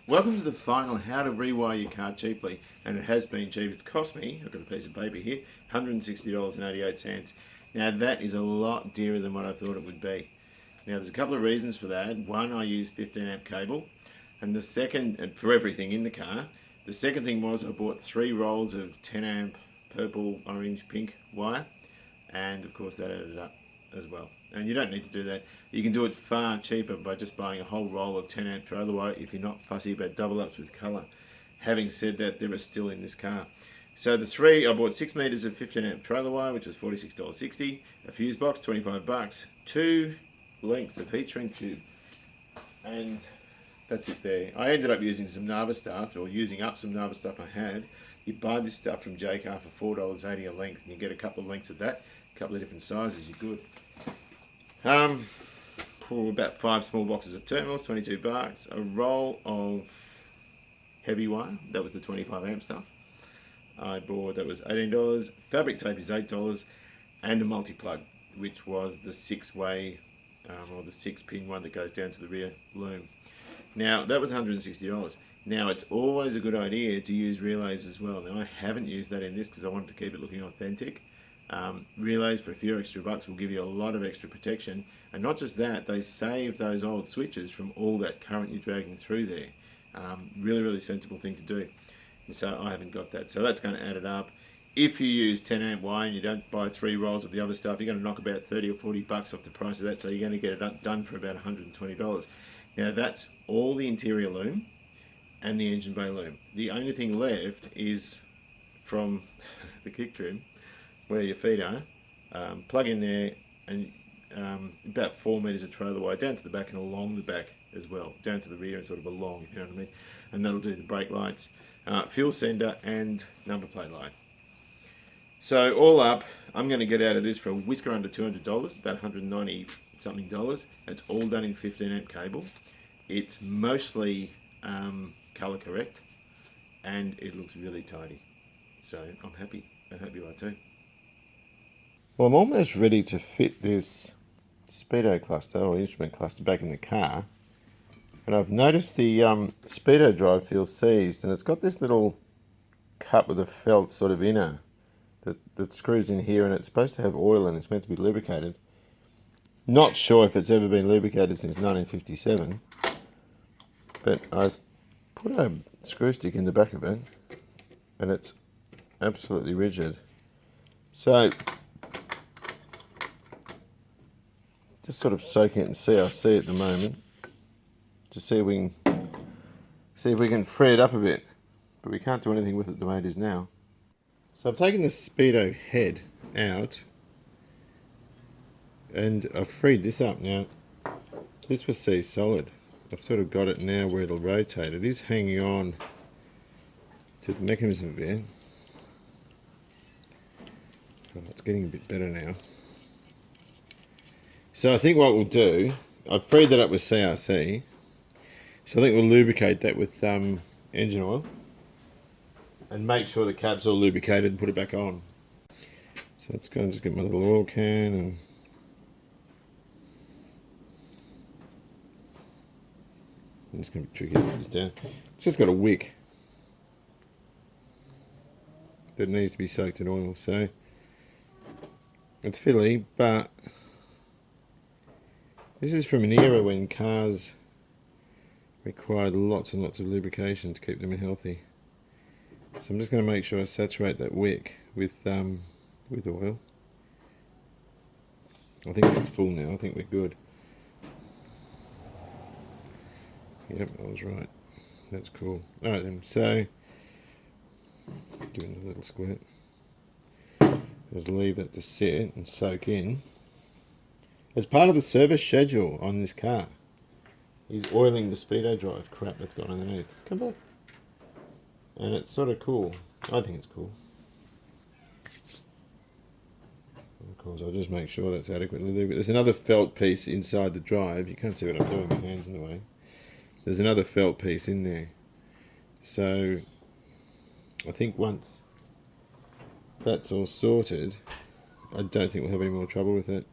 Welcome to the final how to rewire your car cheaply, and it has been cheap. It's cost me, I've got a piece of paper here, $160.88. Now that is a lot dearer than what I thought it would be. Now there's a couple of reasons for that. One, I use 15 amp cable, and the second, and for everything in the car, the second thing was I bought 3 rolls of 10 amp purple, orange, pink wire, and of course that added up as well. And you don't need to do that. You can do it far cheaper by just buying a whole roll of 10 amp trailer wire if you're not fussy about double ups with colour. Having said that, there are still in this car. So I bought 6 metres of 15 amp trailer wire, which was $46.60, a fuse box, $25, 2 lengths of heat shrink tube, and that's it there. I ended up using some Nava stuff, or using up some Nava stuff I had. You buy this stuff from JCar for $4.80 a length, and you get a couple of lengths of that, a couple of different sizes, you're good. About 5 small boxes of terminals, $22. A roll of heavy wire, that was the 25 amp stuff. I bought, that was $18. Fabric tape is $8, and a multi-plug, which was the 6-way, or the 6-pin one that goes down to the rear loom. Now that was $160. Now it's always a good idea to use relays as well. Now I haven't used that in this because I wanted to keep it looking authentic. Relays for a few extra bucks will give you a lot of extra protection, and not just that, they save those old switches from all that current you're dragging through there. Really sensible thing to do. And so I haven't got that, so that's going to add it up. If you use 10 amp wire and you don't buy 3 rolls of the other stuff, you're going to knock about 30 or 40 bucks off the price of that, so you're going to get it done for about $120. Now that's all the interior loom and the engine bay loom. The only thing left is from the kick trim, where your feet are, plug in there, and about 4 metres of trailer wire down to the back and along the back as well, down to the rear and sort of along, if you know what I mean. And that'll do the brake lights, fuel sender, and number plate light. So all up, I'm going to get out of this for a whisker under $200, about $190 something. It's all done in 15 amp cable. It's mostly colour correct, and it looks really tidy. So I'm happy. I hope you are too. Well, I'm almost ready to fit this speedo cluster or instrument cluster back in the car, and I've noticed the speedo drive feels seized, and it's got this little cut with a felt sort of inner that screws in here, and it's supposed to have oil and it's meant to be lubricated. Not sure if it's ever been lubricated since 1957, but I've put a screw stick in the back of it and it's absolutely rigid. So just sort of soaking it in CRC at the moment to see if we can free it up a bit, but we can't do anything with it the way it is now. So I've taken the speedo head out and I've freed this up. Now this was seized solid. I've sort of got it now where it'll rotate. It is hanging on to the mechanism there. Oh, it's getting a bit better now. So I think what we'll do, I've freed that up with CRC, so I think we'll lubricate that with engine oil and make sure the cap's all lubricated and put it back on. So let's go and just get my little oil can, and it's going to be tricky to put this down. It's just got a wick that needs to be soaked in oil, so it's fiddly, but this is from an era when cars required lots and lots of lubrication to keep them healthy. So I'm just going to make sure I saturate that wick with oil. I think that's full now. I think we're good. Yep, I was right. That's cool. Alright then, so give it a little squirt. Just leave that to sit and soak in. As part of the service schedule on this car, he's oiling the speedo drive crap that's got underneath. Come back. And it's sort of cool. I think it's cool. Of course, I'll just make sure that's adequately lubricated. There's another felt piece inside the drive. You can't see what I'm doing, my hand's in the way. There's another felt piece in there. So I think once that's all sorted, I don't think we'll have any more trouble with it.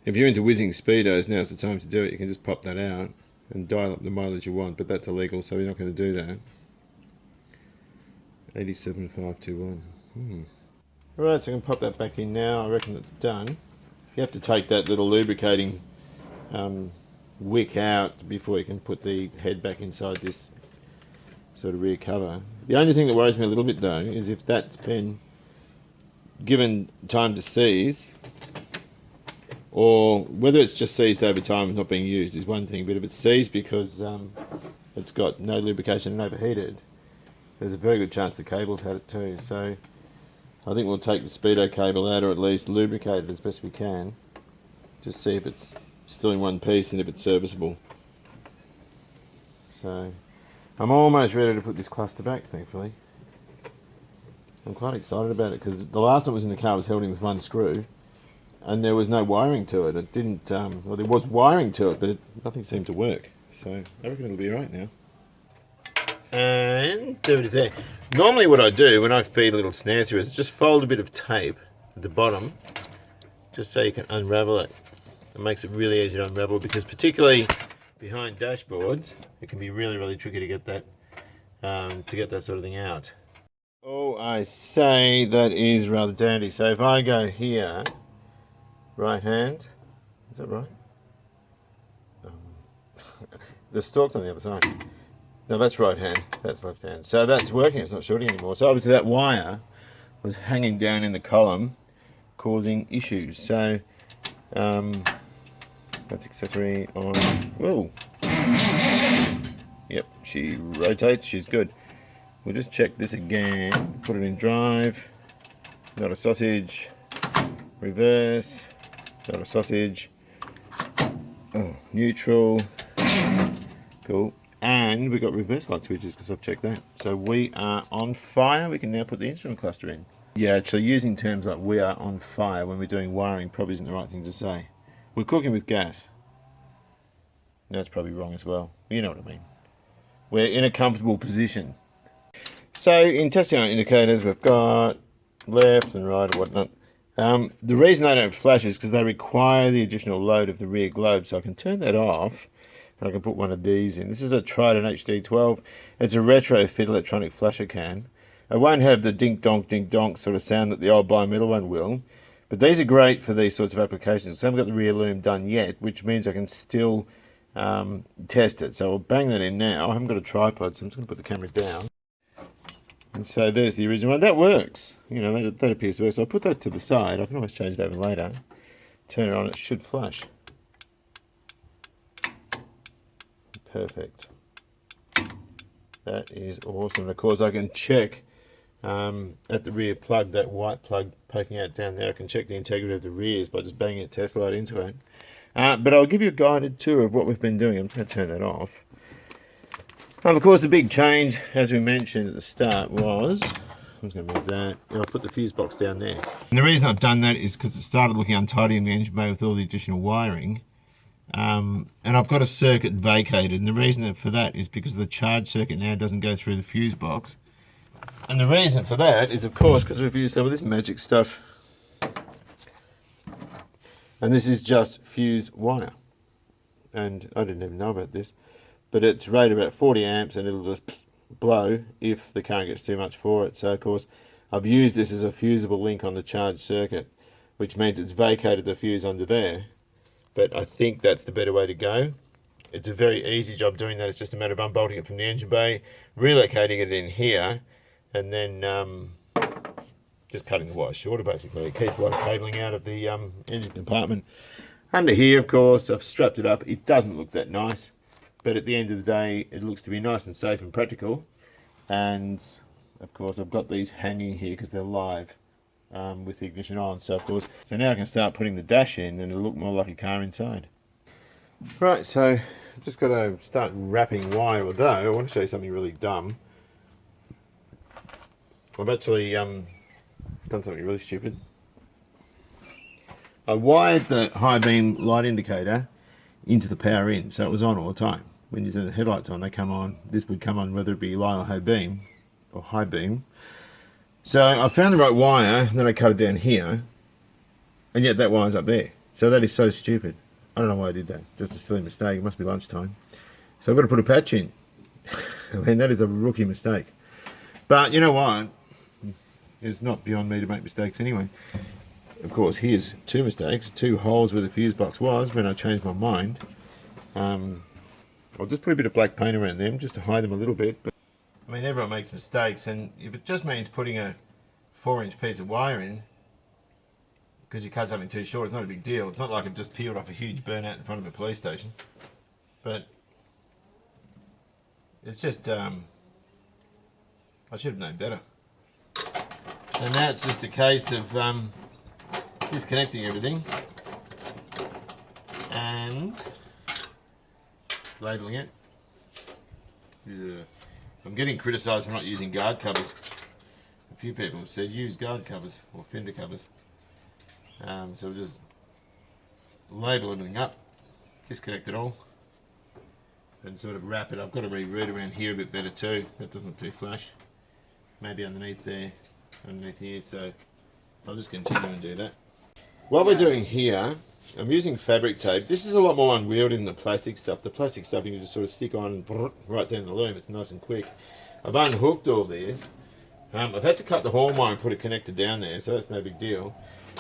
If you're into whizzing speedos, now's the time to do it. You can just pop that out and dial up the mileage you want, but that's illegal, so we're not going to do that. 87,521. Right, so I can pop that back in now. I reckon it's done. You have to take that little lubricating wick out before you can put the head back inside this sort of rear cover. The only thing that worries me a little bit though is if that's been given time to seize, or whether it's just seized over time and not being used is one thing, but if it's seized because it's got no lubrication and overheated, there's a very good chance the cable's had it too. So I think we'll take the speedo cable out, or at least lubricate it as best we can. Just see if it's still in one piece and if it's serviceable. So I'm almost ready to put this cluster back, thankfully. I'm quite excited about it because the last one was in the car was held in with one screw and there was no wiring to it. It didn't, well, there was wiring to it, but nothing seemed to work. So I reckon it'll be right now. And there it is there. Normally what I do when I feed a little snare through is just fold a bit of tape at the bottom just so you can unravel it. It makes it really easy to unravel because particularly behind dashboards it can be really tricky to get that sort of thing out. Oh, I say that is rather dandy. So if I go here, right hand, is that right? The stalk's on the other side. No, that's right hand, that's left hand. So that's working, it's not shorting anymore. So obviously that wire was hanging down in the column, causing issues. So that's accessory on, whoa. Yep, she rotates, she's good. We'll just check this again, put it in drive, not a sausage, reverse, not a sausage, oh, neutral, cool. And we've got reverse light switches because I've checked that. So we are on fire. We can now put the instrument cluster in. Yeah, actually using terms like we are on fire when we're doing wiring probably isn't the right thing to say. We're cooking with gas. That's probably wrong as well. You know what I mean. We're in a comfortable position. So in testing our indicators, we've got left and right and whatnot. The reason they don't flash is because they require the additional load of the rear globe. So I can turn that off. I can put one of these in. This is a Trident HD12. It's a retrofit electronic flasher can. It won't have the dink donk sort of sound that the old bimetal one will, but these are great for these sorts of applications. So I haven't got the rear loom done yet, which means I can still test it. So I'll bang that in now. I haven't got a tripod, so I'm just going to put the camera down. And so there's the original one. That works. You know, that appears to work. So I'll put that to the side. I can always change it over later. Turn it on, it should flash. Perfect. That is awesome. And of course I can check at the rear plug, that white plug poking out down there, I can check the integrity of the rears by just banging a test light into it. But I'll give you a guided tour of what we've been doing. I'm just going to turn that off. Of course the big change, as we mentioned at the start, was, I'm just going to move that, and I'll put the fuse box down there. And the reason I've done that is because it started looking untidy in the engine bay with all the additional wiring. And I've got a circuit vacated, and the reason for that is because the charge circuit now doesn't go through the fuse box. And the reason for that is, of course, because we've used some of this magic stuff. And this is just fuse wire. And I didn't even know about this, but it's rated about 40 amps and it'll just blow if the current gets too much for it. So, of course, I've used this as a fusible link on the charge circuit, which means it's vacated the fuse under there. But I think that's the better way to go. It's a very easy job doing that. It's just a matter of unbolting it from the engine bay, relocating it in here, and then just cutting the wire shorter, basically. It keeps a lot of cabling out of the engine compartment. Under here, of course, I've strapped it up. It doesn't look that nice, but at the end of the day, it looks to be nice and safe and practical. And, of course, I've got these hanging here because they're live. With the ignition on, so now I can start putting the dash in and it'll look more like a car inside. Right, so I've just got to start wrapping wire, although I want to show you something really dumb. I've actually done something really stupid. I wired the high beam light indicator into the power in, so it was on all the time. When you turn the headlights on, they come on. This would come on whether it be light or high beam, So I found the right wire, and then I cut it down here, and yet that wire's up there. So that is so stupid. I don't know why I did that. Just a silly mistake. It must be lunchtime. So I've got to put a patch in. I mean, that is a rookie mistake. But you know what? It's not beyond me to make mistakes anyway. Of course, here's two mistakes, two holes where the fuse box was when I changed my mind. I'll just put a bit of black paint around them just to hide them a little bit. But I mean, everyone makes mistakes, and if it just means putting a 4-inch piece of wire in because you cut something too short, it's not a big deal. It's not like I've just peeled off a huge burnout in front of a police station. But it's just, I should have known better. And now it's just a case of disconnecting everything and labeling it. Yeah. I'm getting criticised for not using guard covers. A few people have said use guard covers or fender covers. So we'll just label everything up, disconnect it all, and sort of wrap it. I've got to reroute around here a bit better too. That doesn't look too flush. Maybe underneath there, underneath here. So I'll just continue and do that. What we're doing here, I'm using fabric tape. This is a lot more unwieldy than the plastic stuff. The plastic stuff you can just sort of stick on and right down the loom. It's nice and quick. I've unhooked all these. I've had to cut the horn wire and put a connector down there, so that's no big deal.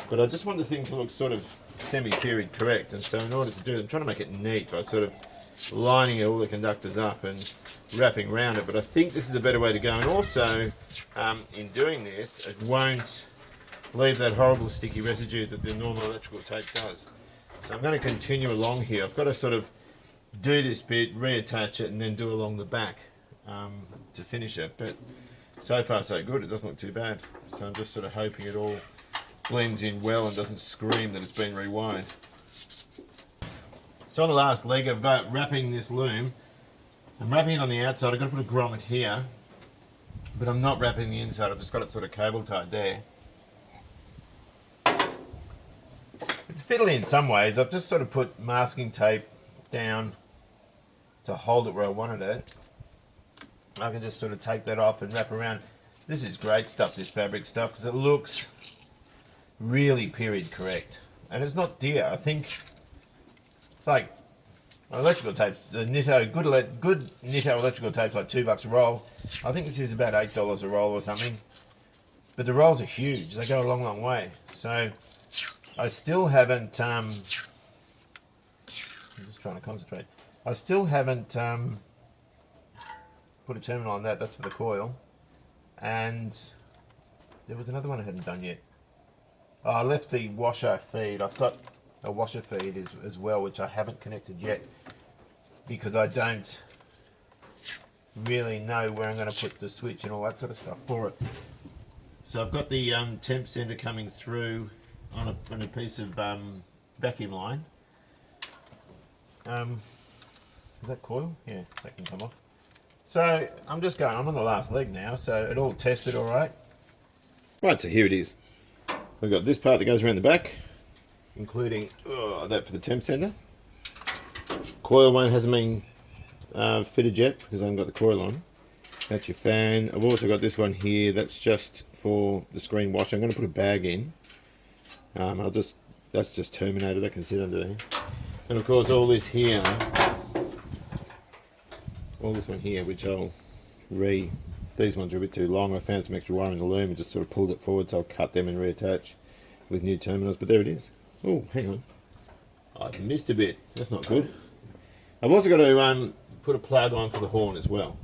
But I just want the thing to look sort of semi-period correct, and so in order to do it, I'm trying to make it neat by sort of lining all the conductors up and wrapping around it. But I think this is a better way to go, and also in doing this, it won't leave that horrible sticky residue that the normal electrical tape does. So I'm going to continue along here. I've got to sort of do this bit, reattach it, and then do along the back to finish it. But so far so good, it doesn't look too bad. So I'm just sort of hoping it all blends in well and doesn't scream that it's been rewired. So on the last leg of wrapping this loom, I'm wrapping it on the outside. I've got to put a grommet here, but I'm not wrapping the inside. I've just got it sort of cable tied there. It's fiddly in some ways. I've just sort of put masking tape down to hold it where I wanted it. I can just sort of take that off and wrap around. This is great stuff, this fabric stuff, because it looks really period correct. And it's not dear. I think it's like electrical tapes, the Nitto, good Nitto electrical tapes, like $2 a roll. I think this is about $8 a roll or something. But the rolls are huge. They go a long, long way. So I still haven't, I'm just trying to concentrate. I still haven't put a terminal on that. That's for the coil. And there was another one I hadn't done yet. Oh, I left the washer feed. I've got a washer feed as well, which I haven't connected yet because I don't really know where I'm going to put the switch and all that sort of stuff for it. So I've got the temp sender coming through on a piece of vacuum line. Is that coil? Yeah, that can come off. So I'm on the last leg now, so it all tested all right. Right, so here it is. We've got this part that goes around the back, including that for the temp sender. Coil one hasn't been fitted yet because I haven't got the coil on. That's your fan. I've also got this one here. That's just for the screen washer. I'm going to put a bag in. That's just terminated. That can sit under there. And of course, all this here, all this one here, which these ones are a bit too long. I found some extra wire in the loom and just sort of pulled it forward, so I'll cut them and reattach with new terminals. But there it is. Oh, hang on. I've missed a bit. That's not good. I've also got to put a plug on for the horn as well.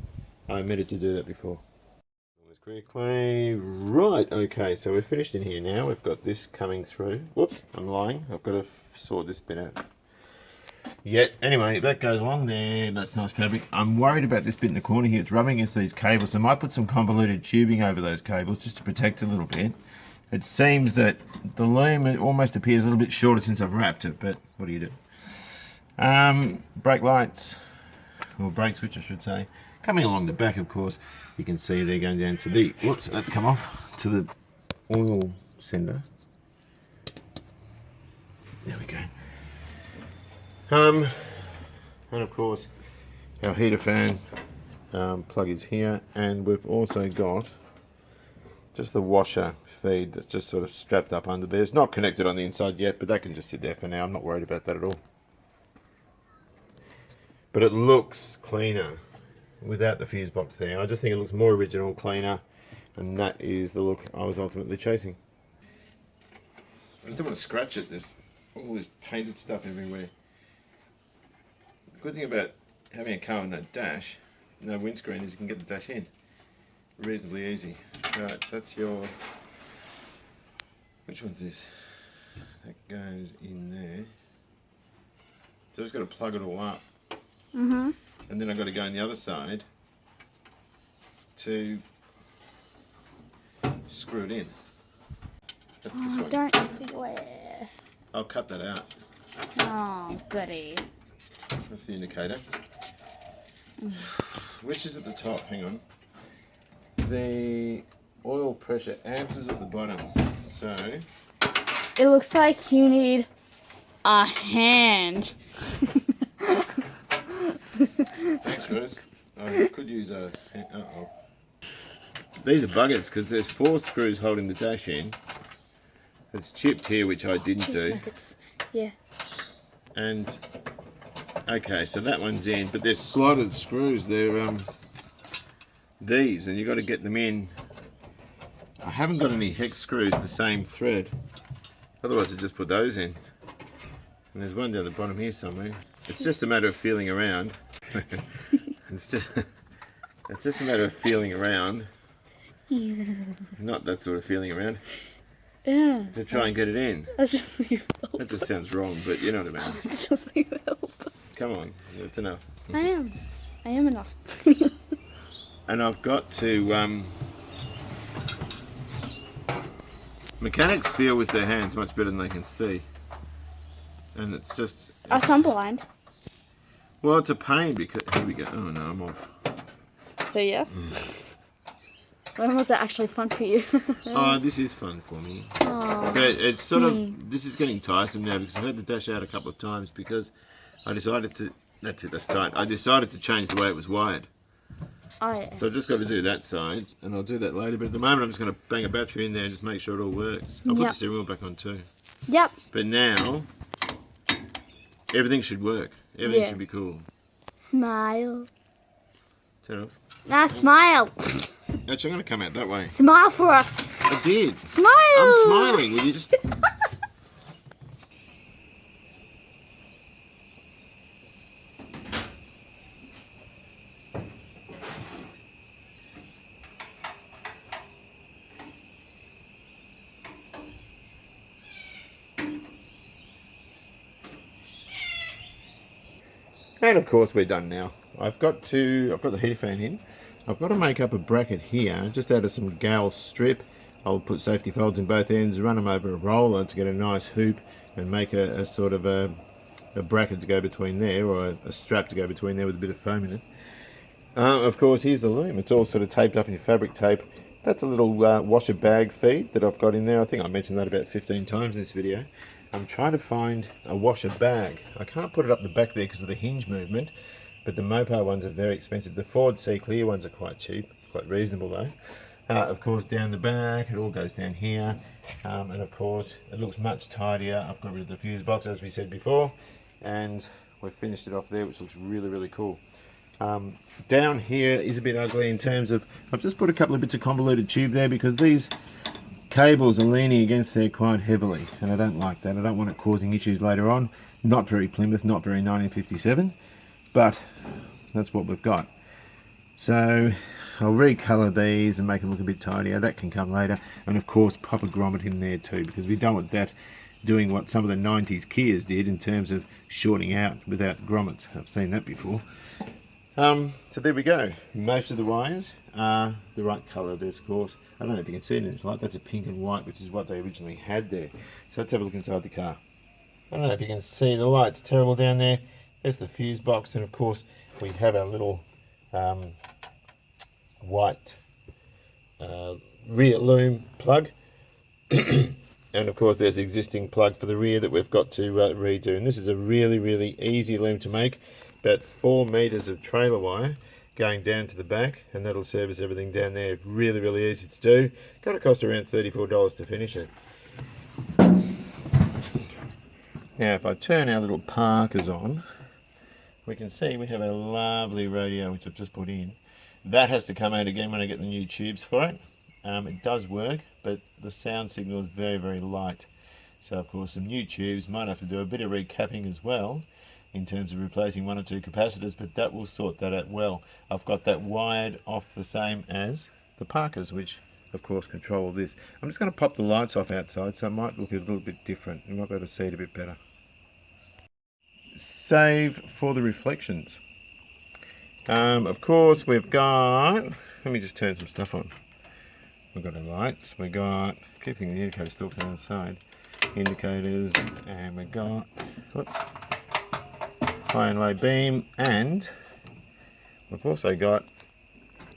I omitted to do that before. Quickly. Right, okay, so we're finished in here now. We've got this coming through. Whoops, I'm lying. I've got to sort this bit out. Anyway, that goes along there. That's nice fabric. I'm worried about this bit in the corner here. It's rubbing against these cables. So I might put some convoluted tubing over those cables just to protect a little bit. It seems that the loom almost appears a little bit shorter since I've wrapped it, but what do you do? Brake lights, or brake switch I should say. Coming along the back, of course, you can see they're going down to the, whoops, that's come off, to the oil sender. There we go. And of course, our heater fan plug is here, and we've also got just the washer feed that's just sort of strapped up under there. It's not connected on the inside yet, but that can just sit there for now. I'm not worried about that at all. but it looks cleaner without the fuse box there. I just think it looks more original, cleaner, and that is the look I was ultimately chasing. I just don't want to scratch it. There's all this painted stuff everywhere. The good thing about having a car with no dash, no windscreen, is you can get the dash in reasonably easy. Right, so that's your... Which one's this? That goes in there. So I've just got to plug it all up. Mm-hmm. And then I've got to go on the other side to screw it in. That's this one. Don't swear. I'll cut that out. Oh, goody. That's the indicator. Which is at the top? Hang on. The oil pressure amps is at the bottom. So... It looks like you need a hand. Thanks, Rose. I could use a... Uh-oh. These are buggers because there's 4 screws holding the dash in. It's chipped here, which I didn't do. Yeah. And... Okay, so that one's in, but they're slotted screws. They're these, and you've got to get them in. I haven't got any hex screws the same thread. Otherwise, I just put those in. And there's one down the bottom here somewhere. It's just a matter of feeling around. it's just a matter of feeling around. Yeah. Not that sort of feeling around. Yeah. To try and get it in. That's just your fault. That just sounds wrong, but you know what I mean. It's just your fault. Come on, that's enough. I am enough. And I've got to... Mechanics feel with their hands much better than they can see. And it's just... Are some blind? Well, it's a pain because... Here we go. Oh no, I'm off. So yes? When was that actually fun for you? Oh, this is fun for me. Oh. But it's sort of... This is getting tiresome now because I've had the dash out a couple of times because I decided to... That's it, that's tight. I decided to change the way it was wired. Oh, yeah. So I've just got to do that side, and I'll do that later. But at the moment, I'm just going to bang a battery in there and just make sure it all works. I'll put the steering wheel back on too. Yep. But now, everything should work. Everything should be cool. Smile. Turn off. Nah, smile. Actually, I'm going to come out that way. Smile for us. I did. Smile. I'm smiling. Will you just... And of course we're done now. I've got the heater fan in. I've got to make up a bracket here, just out of some gal strip. I'll put safety folds in both ends, run them over a roller to get a nice hoop, and make a sort of a bracket to go between there, or a strap to go between there with a bit of foam in it. Of course, here's the loom. It's all sort of taped up in fabric tape. That's a little washer bag feed that I've got in there. I think I mentioned that about 15 times in this video. I'm trying to find a washer bag. I can't put it up the back there because of the hinge movement, but the Mopar ones are very expensive. The Ford Sea Clear ones are quite cheap, quite reasonable though. Of course, down the back, it all goes down here. And of course, it looks much tidier. I've got rid of the fuse box, as we said before, and we've finished it off there, which looks really, really cool. Down here is a bit ugly in terms of, I've just put a couple of bits of convoluted tube there because these cables are leaning against there quite heavily, and I don't like that. I don't want it causing issues later on. Not very Plymouth, not very 1957, but that's what we've got. So I'll recolour these and make them look a bit tidier. That can come later, and of course pop a grommet in there too, because we don't want that doing what some of the 90s Kias did in terms of shorting out without grommets. I've seen that before. So there we go. Most of the wires are the right colour. There's, of course, I don't know if you can see it in this light, that's a pink and white, which is what they originally had there. So let's have a look inside the car. I don't know if you can see, the light's terrible down there. There's the fuse box, and of course we have our little white rear loom plug. And of course there's the existing plug for the rear that we've got to redo. And this is a really, really easy loom to make. About 4 meters of trailer wire going down to the back, and that'll service everything down there. Really, really easy to do. Going to cost around $34 to finish it. Now if I turn our little parkers on, we can see we have a lovely radio which I've just put in. That has to come out again when I get the new tubes for it. It does work, but the sound signal is very, very light. So of course some new tubes, might have to do a bit of recapping as well in terms of replacing 1 or 2 capacitors, but that will sort that out well. I've got that wired off the same as the Parkers, which of course control this. I'm just going to pop the lights off outside, so it might look a little bit different. You might be able to see it a bit better. Save for the reflections. Of course we've got, let me just turn some stuff on. We've got our lights, we've got, keeping the indicator stalks on the side, indicators, and we've got, whoops, high and low beam, and we've also got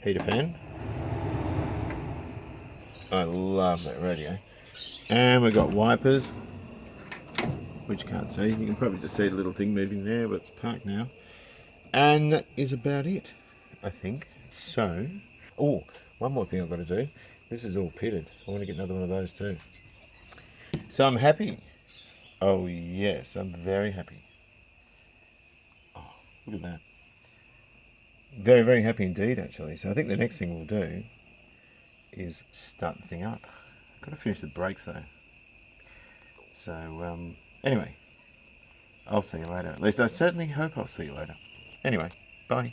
heater fan. I love that radio. And we've got wipers, which you can't see. You can probably just see the little thing moving there, but it's parked now. And that is about it, I think. So, oh, one more thing I've got to do. This is all pitted. I want to get another one of those too. So I'm happy. Oh yes, I'm very happy. Oh, look at that. Very, very happy indeed, actually. So I think the next thing we'll do is start the thing up. I've got to finish the brakes though. So anyway, I'll see you later. At least I certainly hope I'll see you later. Anyway, bye.